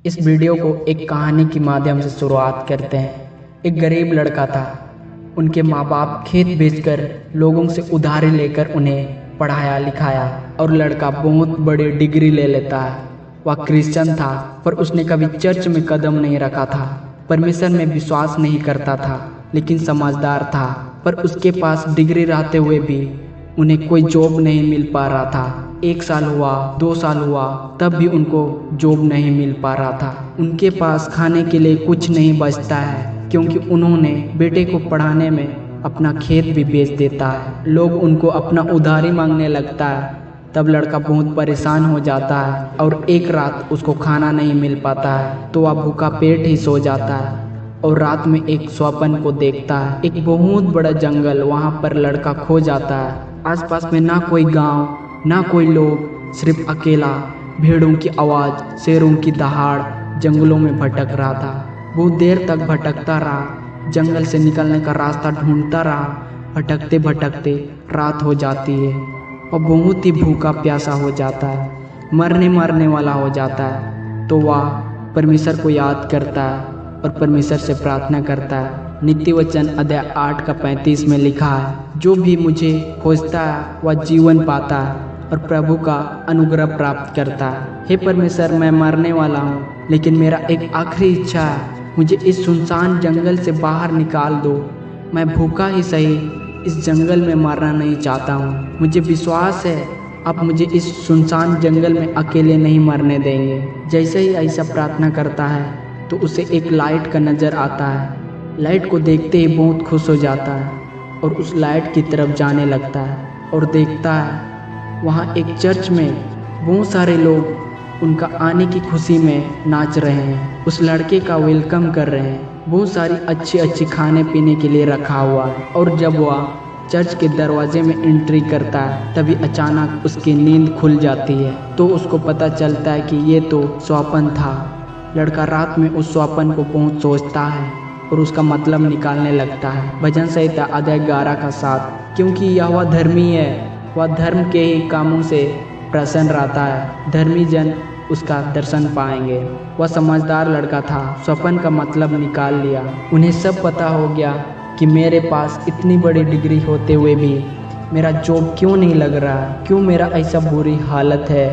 इस वीडियो को एक कहानी के माध्यम से शुरुआत करते हैं। एक गरीब लड़का था। उनके माँ बाप खेत बेचकर लोगों से उधारी लेकर उन्हें पढ़ाया लिखाया और लड़का बहुत बड़ी डिग्री ले लेता है। वह क्रिश्चियन था पर उसने कभी चर्च में कदम नहीं रखा था। परमेश्वर में विश्वास नहीं करता था, लेकिन समझदार था। पर उसके पास डिग्री रहते हुए भी उन्हें कोई जॉब नहीं मिल पा रहा था। 1 साल हुआ, 2 साल हुआ, तब भी उनको जॉब नहीं मिल पा रहा था। उनके पास खाने के लिए कुछ नहीं बचता है, क्योंकि उन्होंने बेटे को पढ़ाने में अपना खेत भी बेच देता है। लोग उनको अपना उधारी मांगने लगता है। तब लड़का बहुत परेशान हो जाता है और एक रात उसको खाना नहीं मिल पाता है, तो वह भूखा पेट ही सो जाता है और रात में एक स्वप्न को देखता है। एक बहुत बड़ा जंगल, वहाँ पर लड़का खो जाता है। आसपास में ना कोई गांव, ना कोई लोग, सिर्फ अकेला भेड़ों की आवाज़, शेरों की दहाड़ जंगलों में भटक रहा था। बहुत देर तक भटकता रहा, जंगल से निकलने का रास्ता ढूंढता रहा। भटकते भटकते रात हो जाती है और बहुत ही भूखा प्यासा हो जाता है, मरने वाला हो जाता है। तो वह परमेश्वर को याद करता है और परमेश्वर से प्रार्थना करता है। नीति वचन अध्याय 8 का 35 में लिखा है, जो भी मुझे खोजता है वह जीवन पाता है और प्रभु का अनुग्रह प्राप्त करता है। हे परमेश्वर, मैं मरने वाला हूँ, लेकिन मेरा एक आखिरी इच्छा है, मुझे इस सुनसान जंगल से बाहर निकाल दो। मैं भूखा ही सही इस जंगल में मरना नहीं चाहता हूँ। मुझे विश्वास है आप मुझे इस सुनसान जंगल में अकेले नहीं मरने देंगे। जैसे ही ऐसा प्रार्थना करता है तो उसे एक लाइट का नज़र आता है। लाइट को देखते ही बहुत खुश हो जाता है और उस लाइट की तरफ जाने लगता है और देखता है वहाँ एक चर्च में बहुत सारे लोग उनका आने की खुशी में नाच रहे हैं, उस लड़के का वेलकम कर रहे हैं। बहुत सारी अच्छी खाने पीने के लिए रखा हुआ है। और जब वह चर्च के दरवाजे में एंट्री करता है तभी अचानक उसकी नींद खुल जाती है। तो उसको पता चलता है कि ये तो स्वप्न था। लड़का रात में उस स्वप्न को बहुत सोचता है और उसका मतलब निकालने लगता है। भजन संहिता अध्याय 11 का 7, क्योंकि यहोवा धर्मी है, वह धर्म के ही कामों से प्रसन्न रहता है। धर्मी जन उसका दर्शन पाएंगे। वह समझदार लड़का था, स्वप्न का मतलब निकाल लिया। उन्हें सब पता हो गया कि मेरे पास इतनी बड़ी डिग्री होते हुए भी मेरा जॉब क्यों नहीं लग रहा, क्यों मेरा ऐसा बुरी हालत है।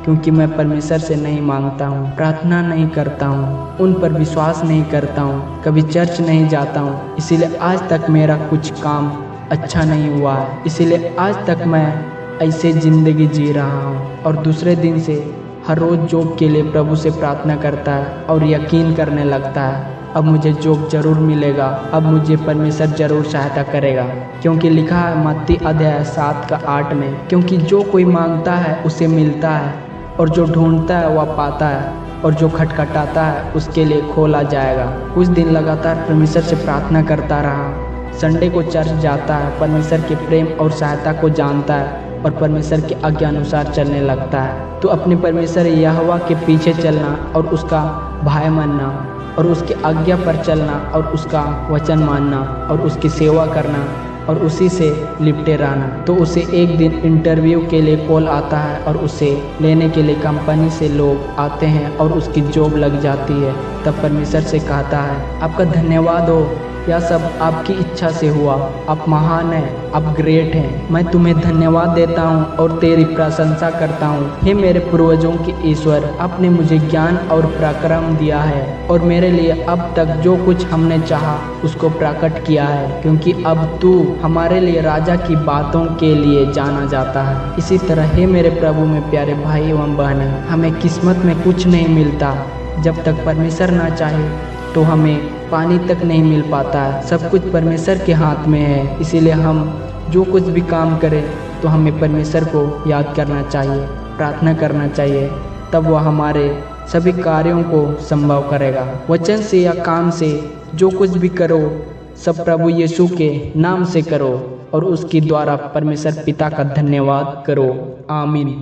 क्योंकि मैं परमेश्वर से नहीं मांगता हूँ, प्रार्थना नहीं करता हूँ, उन पर विश्वास नहीं करता हूँ, कभी चर्च नहीं जाता हूँ। इसीलिए आज तक मेरा कुछ काम अच्छा नहीं हुआ है। इसीलिए आज तक मैं ऐसे ज़िंदगी जी रहा हूँ। और दूसरे दिन से हर रोज़ जॉब के लिए प्रभु से प्रार्थना करता है और यकीन करने लगता है अब मुझे जॉब जरूर मिलेगा, अब मुझे परमेश्वर जरूर सहायता करेगा। क्योंकि लिखा है मत्ती अध्याय 7 का 8 में, क्योंकि जो कोई मांगता है उसे मिलता है और जो ढूंढता है वह पाता है और जो खटखटाता है उसके लिए खोला जाएगा। कुछ दिन लगातार परमेश्वर से प्रार्थना करता रहा। संडे को चर्च जाता है, परमेश्वर के प्रेम और सहायता को जानता है और परमेश्वर के आज्ञा अनुसार चलने लगता है। तो अपने परमेश्वर यहोवा के पीछे चलना और उसका भाई मानना और उसके आज्ञा पर चलना और उसका वचन मानना और उसकी सेवा करना और उसी से लिपटे रहना। तो उसे एक दिन इंटरव्यू के लिए कॉल आता है और उसे लेने के लिए कंपनी से लोग आते हैं और उसकी जॉब लग जाती है। तब परमेश्वर से कहता है, आपका धन्यवाद हो, यह सब आपकी इच्छा से हुआ। आप महान हैं, आप ग्रेट हैं। मैं तुम्हें धन्यवाद देता हूँ और तेरी प्रशंसा करता हूँ। हे मेरे पूर्वजों के ईश्वर, आपने मुझे ज्ञान और पराक्रम दिया है और मेरे लिए अब तक जो कुछ हमने चाहा उसको प्रकट किया है, क्योंकि अब तू हमारे लिए राजा की बातों के लिए जाना जाता है। इसी तरह हे मेरे प्रभु में प्यारे भाई एवं बहनें, हमें किस्मत में कुछ नहीं मिलता। जब तक परमेश्वर ना चाहे तो हमें पानी तक नहीं मिल पाता है। सब कुछ परमेश्वर के हाथ में है। इसीलिए हम जो कुछ भी काम करें तो हमें परमेश्वर को याद करना चाहिए, प्रार्थना करना चाहिए, तब वह हमारे सभी कार्यों को संभव करेगा। वचन से या काम से जो कुछ भी करो सब प्रभु यीशु के नाम से करो और उसके द्वारा परमेश्वर पिता का धन्यवाद करो। आमीन।